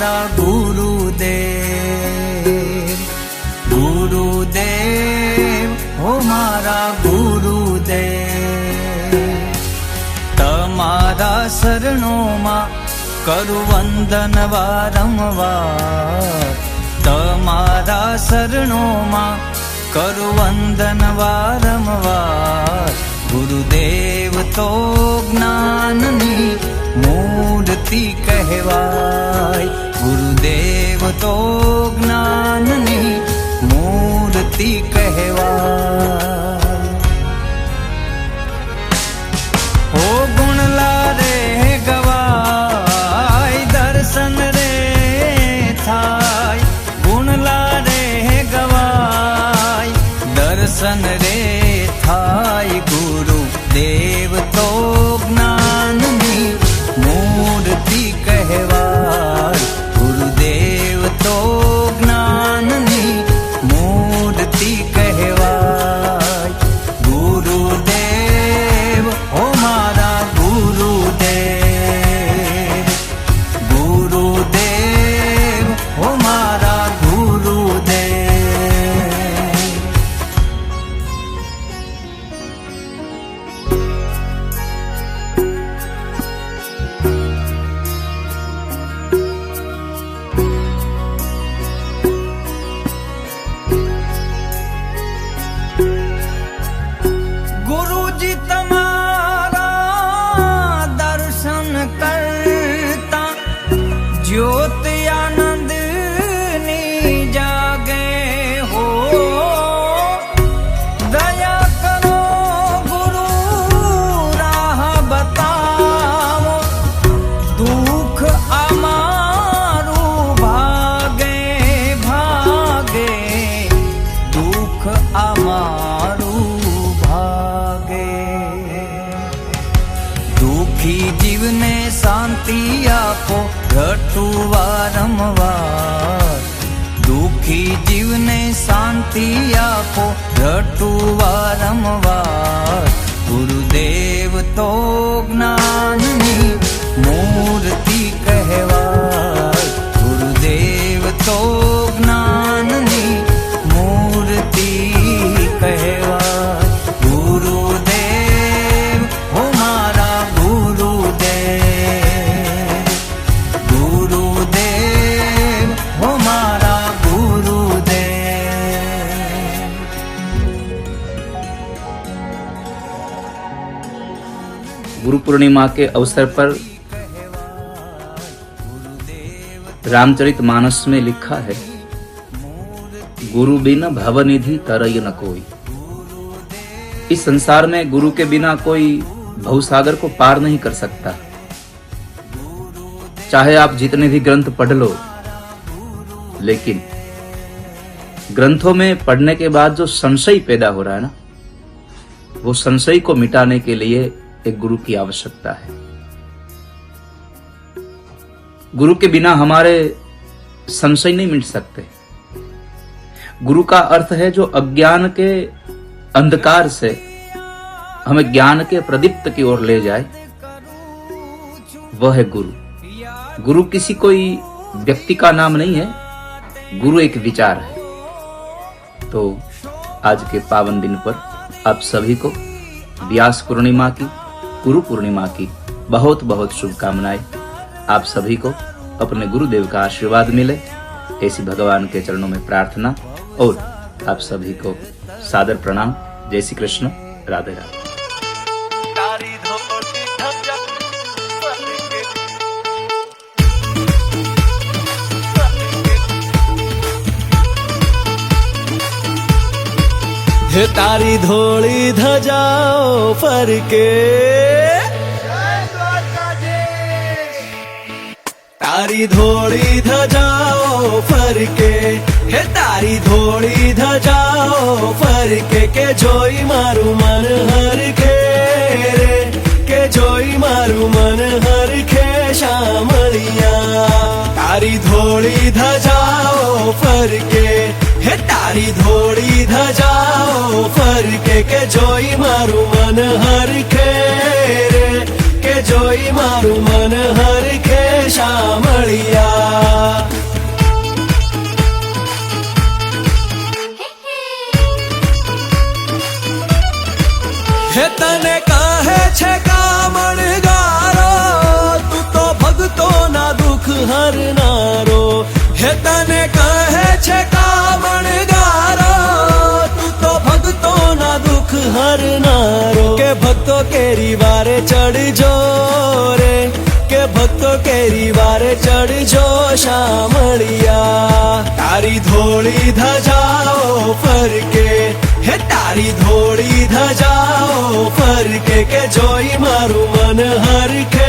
મારા ગુરુદેવ, ગુરુદેવ હો મારા ગુરુદેવ, તમારા શરણોમાં કરું વંદન વારંવાર, તમારા શરણોમાં કરું વંદન વારંવાર. ગુરુદેવ તો જ્ઞાનની મૂર્તિ કહેવાય, ગુરુદેવ તો જ્ઞાનની મૂર્તિ કહેવાય. ઓ ગુણલા રે ગવાય, દર્શન રે થાય, ગુણલા રે ગવાય, દર્શન રે થાય. ગુરુદેવ તો જ્ઞાનની મૂર્તિ કહેવાય, ગુરુદેવ તો જ્ઞાનની મૂર્તિ કહેવાય. ગુરુદેવ ઓ મારા ગુરુદેવ, ગુરુદેવ ઓ મારા ગુરુદેવ. ગુરુજી તમારા દર્શન કરતા જ્યોત આનંદની જાગે હો. દયા કરો ગુરુ રાહ બતાવો, દુઃખ અમારું ભાગે ભાગે, દુઃખ અમારું ભાગે. દુઃખી જીવને શાંતિ આપો રટું વારંવાર, દુઃખી જીવને શાંતિ આપો રટું વારંવાર. ગુરુદેવ તો જ્ઞાનની મૂર્તિ કહેવાય, ગુરુદેવ તો જ્ઞાનની મૂર્તિ કહેવાય. ગુરુદેવ હો મારા ગુરુદેવ, ગુરુદેવ હો મારા ગુરુદેવ. गुरु पूर्णिमा के अवसर पर रामचरितमानस में लिखा है, गुरु बिना भवनिधि तरय न कोई. इस संसार में गुरु के बिना कोई भवसागर को पार नहीं कर सकता. चाहे आप जितने भी ग्रंथ पढ़ लो, लेकिन ग्रंथों में पढ़ने के बाद जो संशय पैदा हो रहा है ना, वो संशय को मिटाने के लिए एक गुरु की आवश्यकता है. गुरु के बिना हमारे संशय नहीं मिट सकते. गुरु का अर्थ है जो अज्ञान के अंधकार से हमें ज्ञान के प्रदीप्त की ओर ले जाए, वह है गुरु. गुरु किसी कोई व्यक्ति का नाम नहीं है, गुरु एक विचार है. तो आज के पावन दिन पर आप सभी को व्यास पूर्णिमा की, गुरु पूर्णिमा की बहुत बहुत शुभकामनाएं. आप सभी को अपने गुरुदेव का आशीर्वाद मिले, ऐसी भगवान के चरणों में प्रार्थना. और आप सभी को सादर प्रणाम. जय श्री कृष्ण. राधे राधे. हे तारी धोली धजाओ फरके, तारी धोली धजाओ फरके, हे तारी धोली धजाओ फरके. के जोई मारू मन हर के रे, के जोई मारू मन हर के शामलिया. तारी धोली धजाओ फरके, हे तारी धोली धजाओ फरके. के जोई मारू मन हर के रे, के जोई मारू मन हर के शामलिया. હે તને કહે છે કાવણગારો, તું તો ભક્તોના દુઃખ હરનારો. કે ભક્તો કેરી વારે ચડજો રે, કે ભક્તો કેરી વારે ચડજો શામળિયા. તારી ધોળી ધજાઓ ફરકે, હે તારી ધોળી ધજાઓ ફરકે, કે જોઈ મારું મન હરખે.